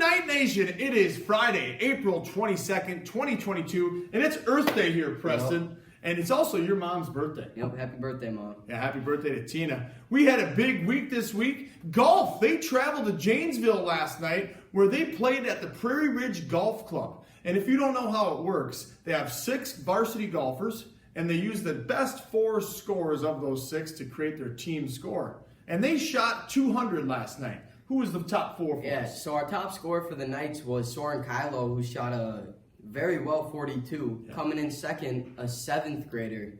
Night Nation. It is Friday, April 22nd, 2022, and it's Earth Day here, Preston. Yep. And it's also your mom's birthday. Yep, happy birthday, Mom. Yeah, happy birthday to Tina. We had a big week this week. Golf, they traveled to Janesville last night where they played at the Prairie Ridge Golf Club. And if you don't know how it works, they have 6 varsity golfers, and they use the best 4 scores of those 6 to create their team score. And they shot 200 last night. Who was the top 4 for us? So our top score for the Knights was Soren Kylo, who shot a very well 42. Yeah. Coming in second, a 7th grader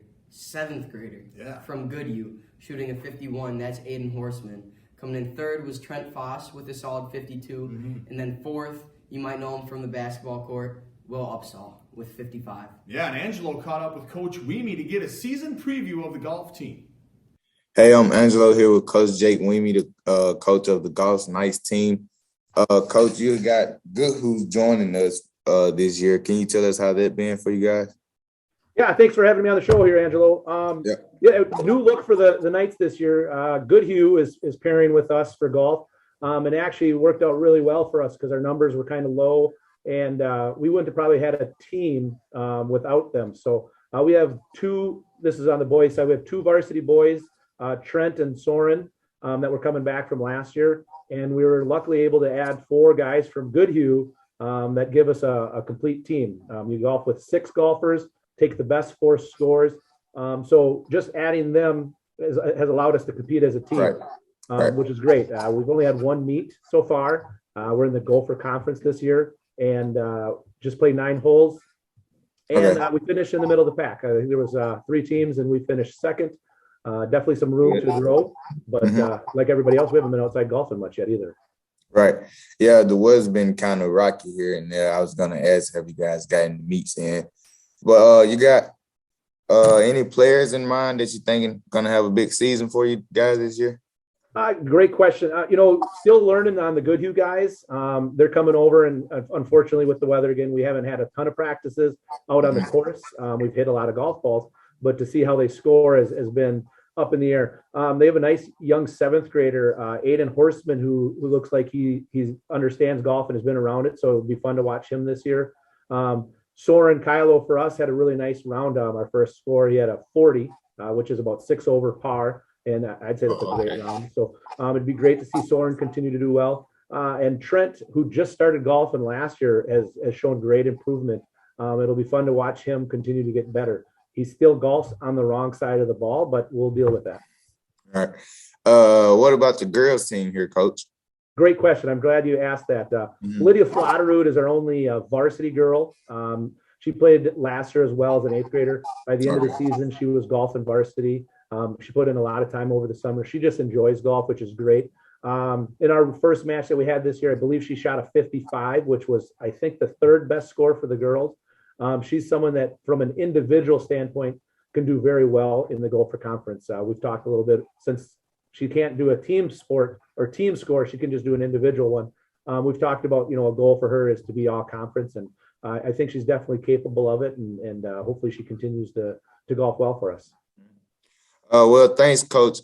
from Goodhue, shooting a 51. That's Aiden Horseman. Coming in third was Trent Foss with a solid 52. Mm-hmm. And then fourth, you might know him from the basketball court, Will Upsall with 55. Yeah, and Angelo caught up with Coach Weemy to get a season preview of the golf team. Hey, I'm Angelo here with Coach Jake Weemy, the coach of the Golf Knights team. Coach, you got Goodhue's joining us this year. Can you tell us how that been for you guys? Yeah, thanks for having me on the show here, Angelo. Yeah, new look for the Knights this year. Goodhue is pairing with us for golf, and actually worked out really well for us because our numbers were kind of low, and we wouldn't have probably had a team without them. So we have 2. This is on the boys' side. We have 2 varsity boys. Trent and Soren that were coming back from last year. And we were luckily able to add 4 guys from Goodhue that give us a complete team. You golf with 6 golfers, take the best 4 scores. So just adding them has allowed us to compete as a team, right. Which is great. We've only had 1 meet so far. We're in the Gopher Conference this year and just played 9 holes. And we finished in the middle of the pack. I think there was 3 teams and we finished second. Definitely some room to grow, but like everybody else, we haven't been outside golfing much yet either. Right. Yeah, the weather's been kind of rocky here and there. I was going to ask, have you guys gotten the meets in? But you got any players in mind that you're thinking going to have a big season for you guys this year? Great question. Still learning on the Goodhue guys. They're coming over, and unfortunately with the weather again, we haven't had a ton of practices out on the course. We've hit a lot of golf balls. But to see how they score has been up in the air. They have a nice young 7th grader, Aiden Horseman, who looks like he understands golf and has been around it. So it'll be fun to watch him this year. Soren Kylo for us had a really nice round. Our first score, he had a 40, which is about 6 over par. And I'd say that's a great round. So it'd be great to see Soren continue to do well. And Trent, who just started golfing last year, has shown great improvement. It'll be fun to watch him continue to get better. He still golfs on the wrong side of the ball, but we'll deal with that. All right. What about the girls team here, Coach? Great question. I'm glad you asked that. Lydia Flatterud is our only varsity girl. She played last year as well as an 8th grader. By the end of the season, she was golfing varsity. She put in a lot of time over the summer. She just enjoys golf, which is great. In our first match that we had this year, I believe she shot a 55, which was, I think, the 3rd best score for the girls. She's someone that, from an individual standpoint, can do very well in the Gopher Conference. We've talked a little bit, since she can't do a team sport or team score, she can just do an individual one. We've talked about, a goal for her is to be all conference, and I think she's definitely capable of it, and hopefully she continues to golf well for us. Well, thanks, Coach.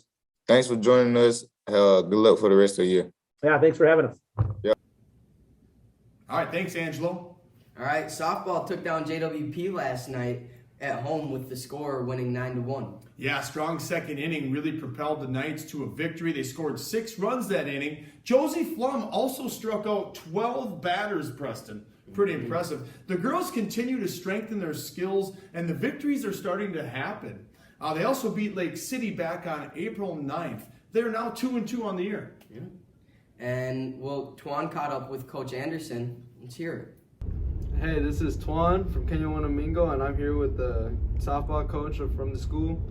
Thanks for joining us. Good luck for the rest of the year. Yeah, thanks for having us. Yeah. All right, thanks, Angelo. All right, softball took down JWP last night at home with the score winning 9-1. Yeah, strong second inning really propelled the Knights to a victory. They scored 6 runs that inning. Josie Flum also struck out 12 batters, Preston. Pretty impressive. The girls continue to strengthen their skills, and the victories are starting to happen. They also beat Lake City back on April 9th. They're now 2-2 on the year. Yeah. And, Twan caught up with Coach Anderson. Let's hear it. Hey, this is Twan from Kenya Wanamingo, and I'm here with the softball coach from the school.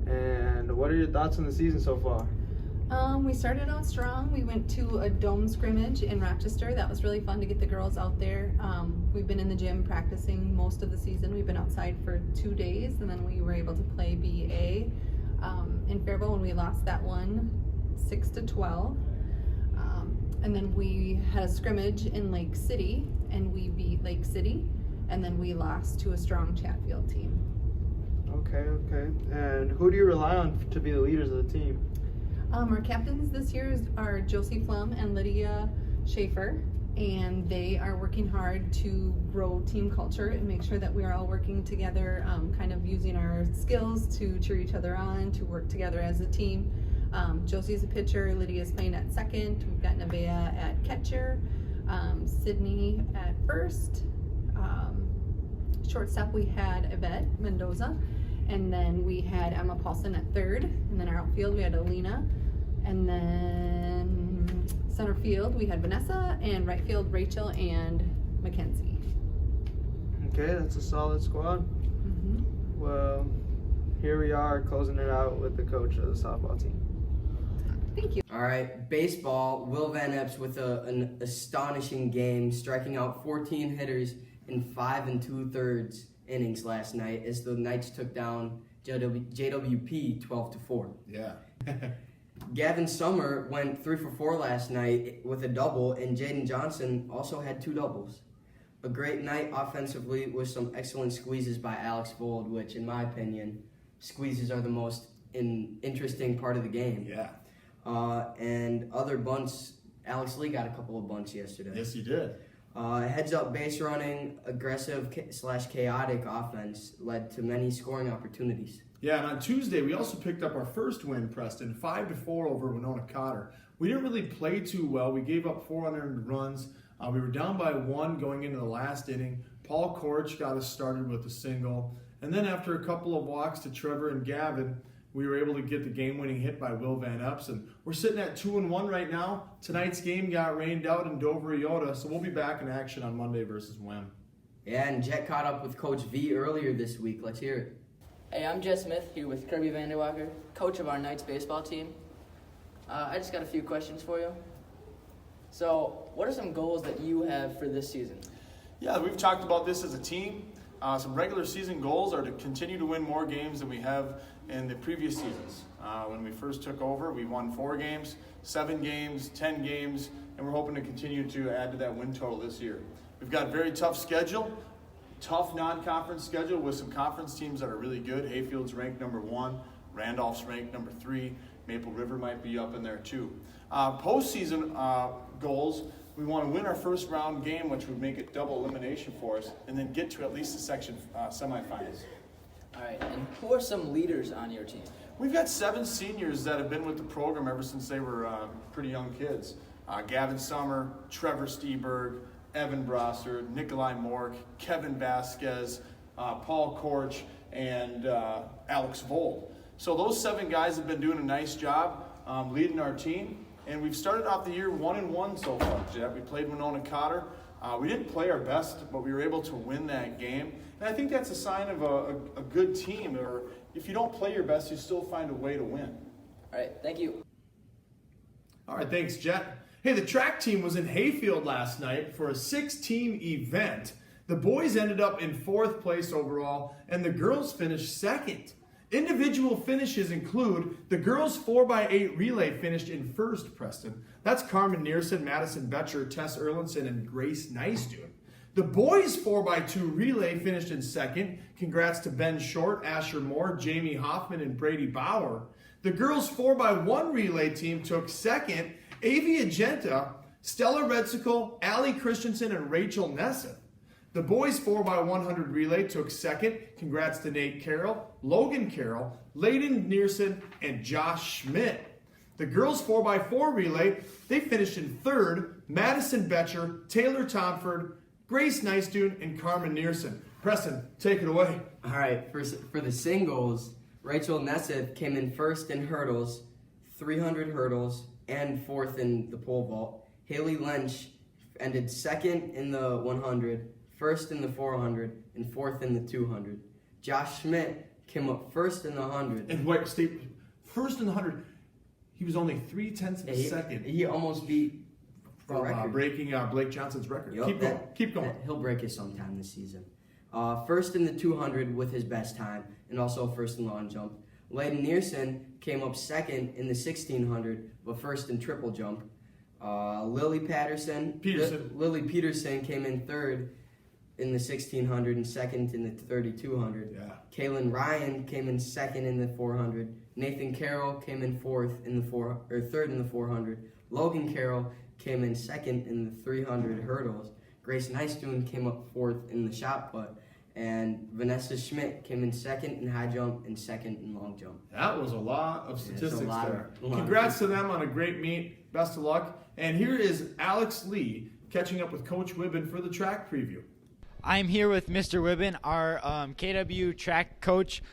And what are your thoughts on the season so far? We started out strong. We went to a dome scrimmage in Rochester. That was really fun to get the girls out there. We've been in the gym practicing most of the season. We've been outside for 2 days, and then we were able to play BA in Faribault when we lost that one 6-12. And then we had a scrimmage in Lake City, and we beat Lake City, and then we lost to a strong Chatfield team. Okay. And who do you rely on to be the leaders of the team? Our captains this year are Josie Flum and Lydia Schaefer, and they are working hard to grow team culture and make sure that we are all working together, kind of using our skills to cheer each other on, to work together as a team. Josie's a pitcher, Lydia's playing at second, we've got Nevaeh at catcher, Sydney at first. Shortstop we had Yvette Mendoza, and then we had Emma Paulson at third, and then our outfield we had Alina, and then center field we had Vanessa, and right field Rachel and Mackenzie. Okay, that's a solid squad. Mm-hmm. Well, here we are closing it out with the coach of the softball team. Thank you. All right, baseball. Will Van Epps with an astonishing game, striking out 14 hitters in 5 2/3 innings last night as the Knights took down JWP 12-4. Yeah. Gavin Summer went 3 for 4 last night with a double, and Jaden Johnson also had 2 doubles. A great night offensively with some excellent squeezes by Alex Vold, which, in my opinion, squeezes are the most interesting part of the game. Yeah. And other bunts, Alex Lee got a couple of bunts yesterday. Yes, he did. Heads up base running, aggressive / chaotic offense led to many scoring opportunities. Yeah, and on Tuesday, we also picked up our first win, Preston, 5-4 over Winona Cotter. We didn't really play too well. We gave up 400 runs. We were down by 1 going into the last inning. Paul Korch got us started with a single. And then after a couple of walks to Trevor and Gavin, we were able to get the game-winning hit by Will Van Epps. And we're sitting at 2-1 right now. Tonight's game got rained out in Dover, Iota, so we'll be back in action on Monday versus WEM. Yeah, and Jet caught up with Coach V earlier this week. Let's hear it. Hey, I'm Jess Smith here with Kirby Vanderwalker, coach of our Knights baseball team. I just got a few questions for you. So, what are some goals that you have for this season? Yeah, we've talked about this as a team. Some regular season goals are to continue to win more games than we have in the previous seasons. When we first took over, we won 4 games, 7 games, 10 games, and we're hoping to continue to add to that win total this year. We've got a very tough schedule, tough non-conference schedule with some conference teams that are really good. Hayfield's ranked number 1, Randolph's ranked number 3, Maple River might be up in there too. Postseason goals, we want to win our first round game, which would make it double elimination for us, and then get to at least the section semifinals. All right, and who are some leaders on your team? We've got 7 seniors that have been with the program ever since they were pretty young kids. Gavin Summer, Trevor Steberg, Evan Brosser, Nikolai Mork, Kevin Vasquez, Paul Korch, and Alex Vold. So those 7 guys have been doing a nice job leading our team. And we've started off the year 1-1 so far, Jet. We played Winona Cotter. We didn't play our best, but we were able to win that game. And I think that's a sign of a good team. Or if you don't play your best, you still find a way to win. All right, thank you. All right, thanks, Jet. Hey, the track team was in Hayfield last night for a 6-team event. The boys ended up in 4th place overall, and the girls finished 2nd. Individual finishes include the girls 4x8 relay finished in 1st, Preston. That's Carmen Nearson, Madison Betcher, Tess Erlinson, and Grace Nicedoon. The boys 4x2 relay finished in 2nd. Congrats to Ben Short, Asher Moore, Jamie Hoffman, and Brady Bauer. The girls 4x1 relay team took 2nd. Avi Agenta, Stella Redsicle, Allie Christensen, and Rachel Nesseth. The boys 4x100 relay took 2nd. Congrats to Nate Carroll, Logan Carroll, Layden Nearson, and Josh Schmidt. The girls 4x4 relay, they finished in 3rd. Madison Betcher, Taylor Tomford, Grace Nicedoon, and Carmen Nearson. Preston, take it away. All right, for the singles, Rachel Nesseth came in 1st in hurdles, 300 hurdles, and 4th in the pole vault. Haley Lynch ended 2nd in the 100, 1st in the 400, and 4th in the 200. Josh Schmidt came up 1st in the 100. And wait, stay 1st in the 100. He was only 0.3 of a second. He almost beat the record. Breaking Blake Johnson's record. Yep, Keep going. He'll break it sometime this season. 1st in the 200 with his best time, and also 1st in long jump. Layden Nearson came up 2nd in the 1600, but 1st in triple jump. Lily Peterson came in 3rd in the 1600 and 2nd in the 3200. Yeah. Kaylin Ryan came in 2nd in the 400. Nathan Carroll came in 3rd in the 400. Logan Carroll came in second in the 300 hurdles. Grace Nystuen came up fourth in the shot put. And Vanessa Schmidt came in second in high jump and second in long jump. That was a lot of statistics there. A lot. Congrats to them on a great meet. Best of luck. And here is Alex Lee catching up with Coach Wibben for the track preview. I'm here with Mr. Wibben, our KW track coach.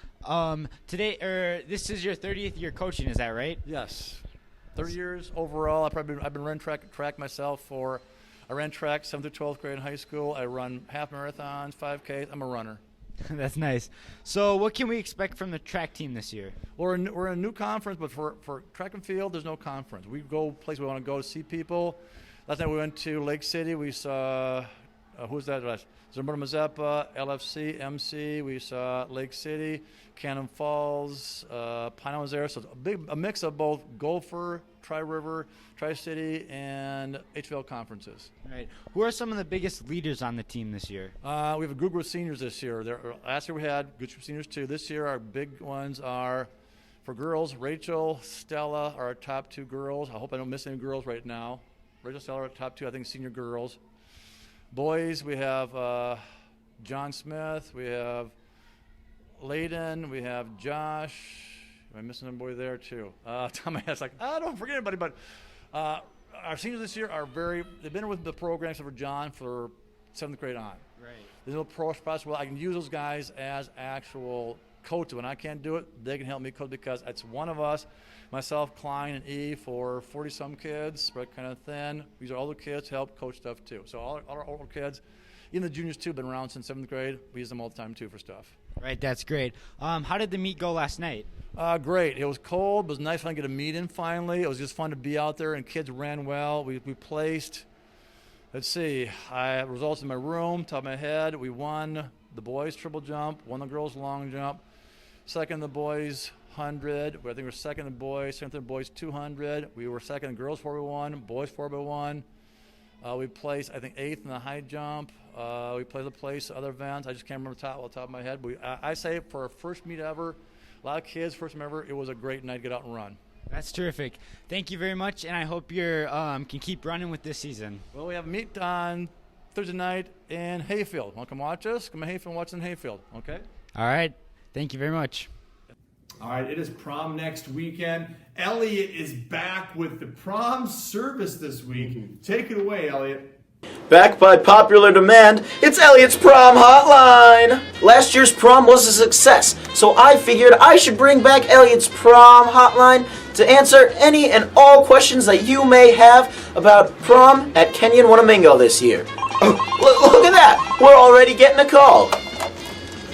This is your 30th year coaching, is that right? Yes, 30 years overall. I've been running track myself for. I ran track 7th through 12th grade in high school. I run half marathons, 5Ks. I'm a runner. That's nice. So what can we expect from the track team this year? We're in a new conference, but for track and field, there's no conference. We go places we want to go to see people. Last night we went to Lake City. We saw, who's that? Zamora Mazeppa, LFC, MC. We saw Lake City, Cannon Falls, Pine was there. So a mix of both Gopher, Tri-River, Tri-City, and HVL conferences. Right. Who are some of the biggest leaders on the team this year? We have a group of seniors this year. Last year we had good group of seniors too. This year our big ones are, for girls, Rachel, Stella are our top two girls. I hope I don't miss any girls right now. Rachel, Stella are our top two, I think, senior girls. Boys, we have John Smith, we have Layden, we have Josh. Am I missing a boy there too? Tom, it's like, don't forget anybody, but our seniors this year they've been with the program except for John for 7th grade on. Right. There's no process. Well, I can use those guys as actual coaches. When I can't do it, they can help me coach because it's one of us, myself, Klein, and E for 40-some kids, spread kind of thin. These are older kids to help coach stuff too. So all our older kids, even the juniors too, have been around since 7th grade. We use them all the time too for stuff. Right, that's great. How did the meet go last night? Great. It was cold. It was nice to get a meet in finally. It was just fun to be out there, and kids ran well. We placed, let's see, I have results in my room, top of my head. We won the boys triple jump, won the girls long jump, second the boys 100. I think we were second in the boys, second in the boys 200. We were second in girls 4x1, boys 4x1. We placed, I think, 8th in the high jump. We played the place, other events. I just can't remember off the top of my head. But I say for our first meet ever, a lot of kids, first time ever, it was a great night to get out and run. That's terrific. Thank you very much, and I hope you can keep running with this season. Well, we have a meet on Thursday night in Hayfield. Want to come watch us? Come to Hayfield and watch us in Hayfield, okay? All right. Thank you very much. All right, it is prom next weekend. Elliot is back with the prom service this week. Take it away, Elliot. Back by popular demand, it's Elliots Prom Hotline! Last year's prom was a success, so I figured I should bring back Elliots Prom Hotline to answer any and all questions that you may have about prom at Kenyon Wanamingo this year. Look at that! We're already getting a call.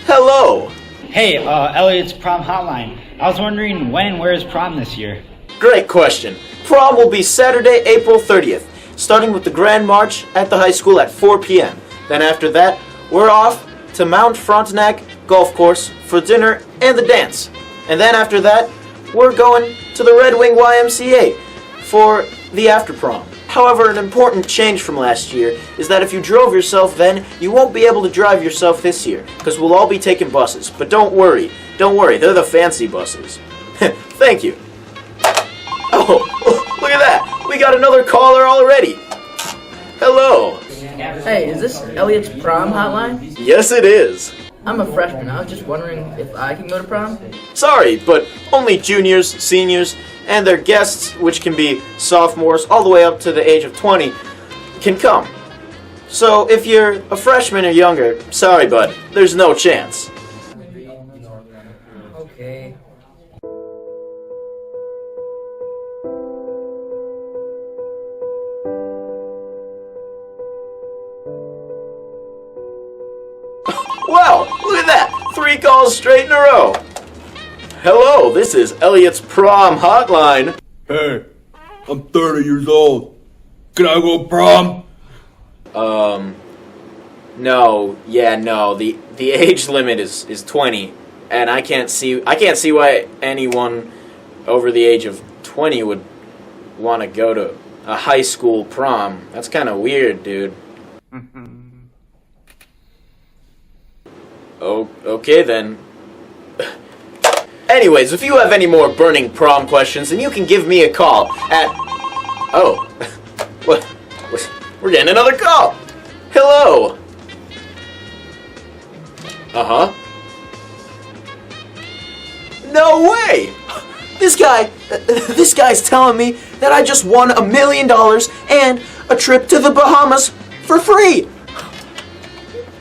Hello. Hey, Elliots Prom Hotline. I was wondering when and where is prom this year? Great question. Prom will be Saturday, April 30th. Starting with the Grand March at the high school at 4 p.m. Then after that, we're off to Mount Frontenac Golf Course for dinner and the dance. And then after that, we're going to the Red Wing YMCA for the after prom. However, an important change from last year is that if you drove yourself then, you won't be able to drive yourself this year, because we'll all be taking buses. But don't worry, they're the fancy buses. Thank you. Oh, look at that! We got another caller already. Hello. Hey, is this Elliots Prom Hotline? Yes, it is. I'm a freshman. I was just wondering if I can go to prom? Sorry, but only juniors, seniors, and their guests, which can be sophomores all the way up to the age of 20, can come. So if you're a freshman or younger, sorry, bud, there's no chance. Okay. Wow, look at that! 3 calls straight in a row. Hello, this is Elliots Prom Hotline. Hey, I'm 30 years old. Can I go prom? No. The age limit is 20, and I can't see why anyone over the age of 20 would want to go to a high school prom. That's kind of weird, dude. Okay then. Anyways, if you have any more burning prom questions, then you can give me a call at Oh. What? We're getting another call. Hello. Uh-huh. No way! This guy's telling me that I just won $1 million and a trip to the Bahamas for free.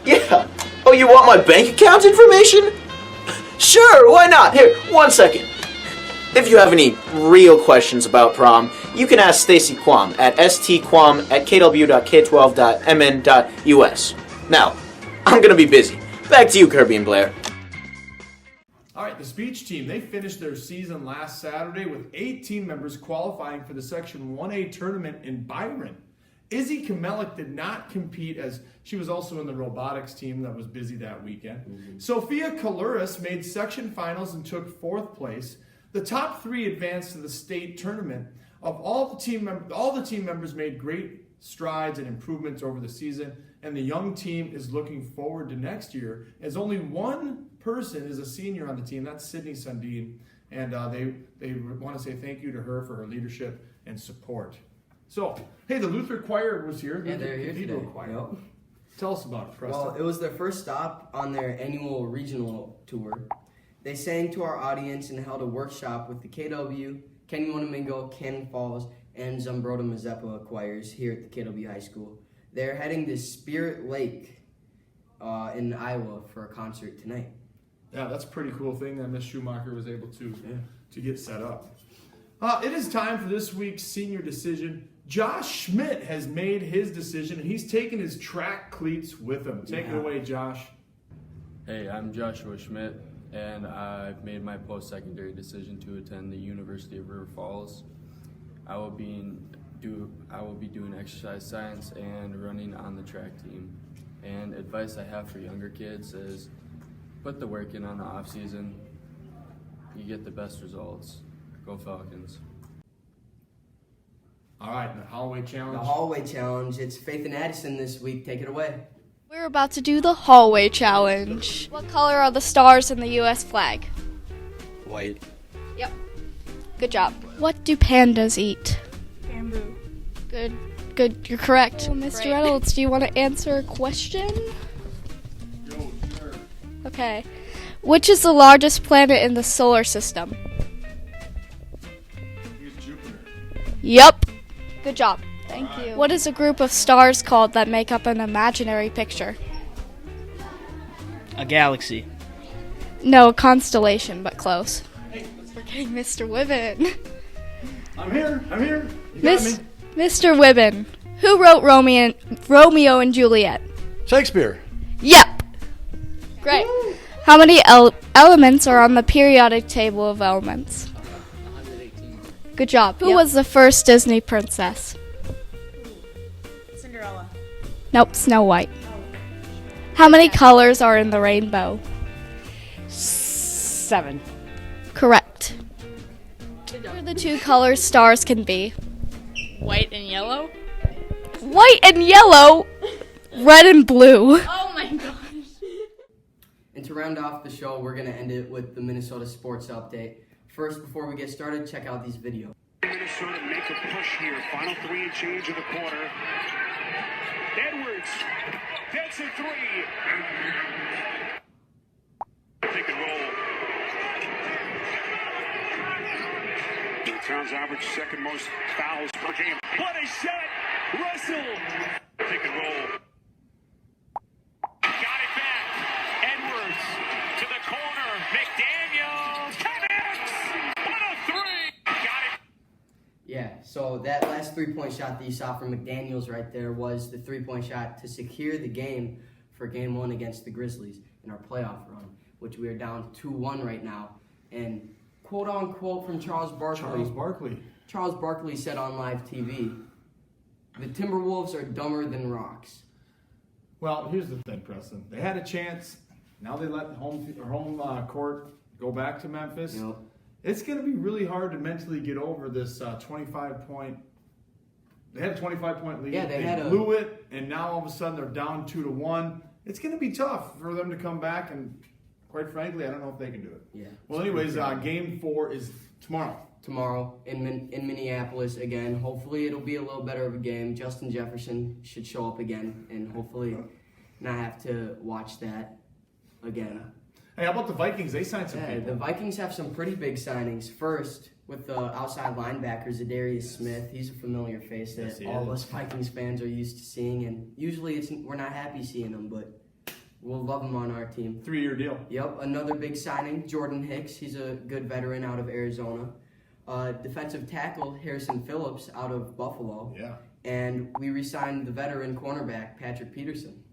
Yeah. Oh, you want my bank account information? Sure, why not? Here, 1 second. If you have any real questions about prom, you can ask Stacy Quam at stquam@kw.k12.mn.us. Now, I'm gonna be busy. Back to you, Kirby and Blair. All right, the speech team, they finished their season last Saturday with 8 team members qualifying for the Section 1A tournament in Byron. Izzy Kamelik did not compete as she was also in the robotics team that was busy that weekend. Sophia Kaluris made section finals and took 4th place. The top 3 advanced to the state tournament. Of all the team members made great strides and improvements over the season, and the young team is looking forward to next year, as only one person is a senior on the team. That's Sydney Sundin, and they want to say thank you to her for her leadership and support. So, hey, the Luther Choir was here. Yeah, they're here today. Choir. Yep. Tell us about it, Preston. Well, it was their first stop on their annual regional tour. They sang to our audience and held a workshop with the KW, Kenny Wanamingo, Cannon Falls, and Zumbrota Mazeppa choirs here at the KW High School. They're heading to Spirit Lake in Iowa for a concert tonight. Yeah, that's a pretty cool thing that Miss Schumacher was able to get set up. It is time for this week's senior decision. Josh Schmidt has made his decision, and he's taken his track cleats with him. Take it away, Josh. Hey, I'm Joshua Schmidt, and I've made my post-secondary decision to attend the University of River Falls. I will be doing exercise science and running on the track team. And advice I have for younger kids is put the work in on the off season. You get the best results. Go Falcons. All right, the hallway challenge. The hallway challenge. It's Faith and Addison this week. Take it away. We're about to do the hallway challenge. What color are the stars in the U.S. flag? White. Yep. Good job. What do pandas eat? Bamboo. Good. You're correct. Well, Mr. Reynolds, do you want to answer a question? Sure. Okay. Which is the largest planet in the solar system? Here's Jupiter. Yep. Good job. Thank you. What is a group of stars called that make up an imaginary picture? A galaxy. No, a constellation, but close. We're getting Mr. Wibben. I'm here. You got me. Mr. Wibben, who wrote Romeo and Juliet? Shakespeare. Yep. Great. How many elements are on the periodic table of elements? 118. Good job. Who was the first Disney princess? Cinderella. Nope, Snow White. How many colors are in the rainbow? 7. Correct. What are the 2 colors stars can be? White and yellow. White and yellow. Red and blue. Oh my gosh. And to round off the show, we're going to end it with the Minnesota sports update. First, before we get started, check out these videos. Minnesota make a push here. Final 3 and change of the quarter. Edwards gets a 3. Pick and roll. The Towns average second most fouls per game. What a shot! Russell! Pick and roll. Got it back. Edwards to the corner. McDaniels connects. What a 3! Got it. Yeah, so that last 3-point shot that you saw from McDaniels right there was the 3-point shot to secure the game for Game 1 against the Grizzlies in our playoff run, which we are down 2-1 right now. And quote-unquote from Charles Barkley. Charles Barkley said on live TV, the Timberwolves are dumber than rocks. Well, here's the thing, Preston. They had a chance. Now they let home court go back to Memphis. Yep. It's going to be really hard to mentally get over this 25-point. They had a 25-point lead. Yeah, they blew it, and now all of a sudden they're down 2-1. It's going to be tough for them to come back, and quite frankly, I don't know if they can do it. Yeah. Well, anyways, Game 4 is tomorrow. tomorrow in Minneapolis again. Hopefully it'll be a little better of a game. Justin Jefferson should show up again, and hopefully not have to watch that again. Hey, how about the Vikings? They signed some people. The Vikings have some pretty big signings. First, with the outside linebacker, Zadarius Smith. He's a familiar face that all of us Vikings fans are used to seeing, and usually we're not happy seeing him, but we'll love him on our team. 3-year deal. Yep, another big signing, Jordan Hicks. He's a good veteran out of Arizona. Defensive tackle, Harrison Phillips out of Buffalo. Yeah. And we re-signed the veteran cornerback, Patrick Peterson.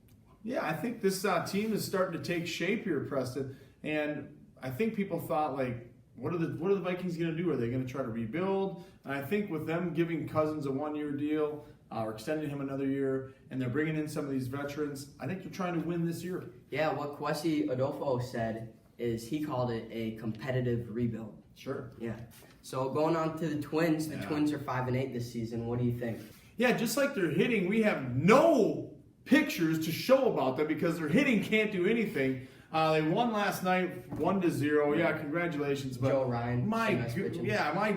Yeah, I think this team is starting to take shape here, Preston. And I think people thought, like, what are the Vikings going to do? Are they going to try to rebuild? And I think with them giving Cousins a 1-year deal or extending him another year, and they're bringing in some of these veterans, I think they're trying to win this year. Yeah, what Kwesi Adolfo said is he called it a competitive rebuild. Sure. Yeah. So going on to the Twins, the Twins are 5-8 this season. What do you think? Yeah, just like they're hitting, we have no pictures to show about them because their hitting can't do anything. They won last night 1-0. Yeah, congratulations. But Joe Ryan. my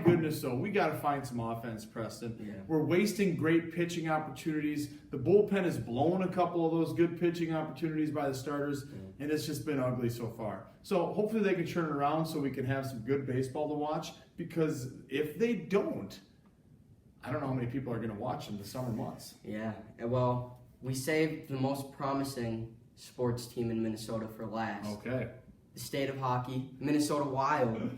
goodness, though, we got to find some offense, Preston. Yeah. We're wasting great pitching opportunities. The bullpen has blown a couple of those good pitching opportunities by the starters, and it's just been ugly so far. So hopefully they can turn it around so we can have some good baseball to watch, because if they don't, I don't know how many people are going to watch in the summer months. Yeah, well, we saved the most promising sports team in Minnesota for last. Okay. The state of hockey, Minnesota Wild.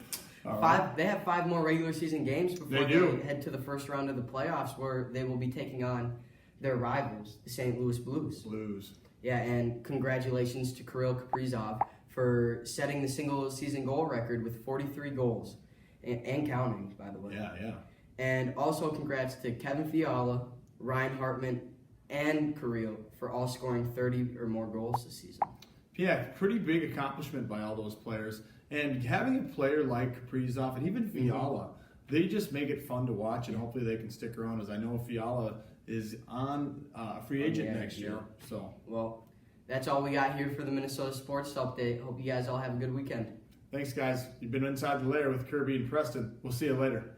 They have 5 more regular season games before they head to the first round of the playoffs, where they will be taking on their rivals, the St. Louis Blues. Yeah, and congratulations to Kirill Kaprizov for setting the single season goal record with 43 goals and counting, by the way. Yeah. And also congrats to Kevin Fiala, Ryan Hartman, and Kirill for all scoring 30 or more goals this season. Yeah, pretty big accomplishment by all those players. And having a player like Kaprizov and even Fiala, they just make it fun to watch, and hopefully they can stick around, as I know Fiala is on free agent next year. So, well, that's all we got here for the Minnesota Sports Update. Hope you guys all have a good weekend. Thanks, guys. You've been Inside the Lair with Kirby and Preston. We'll see you later.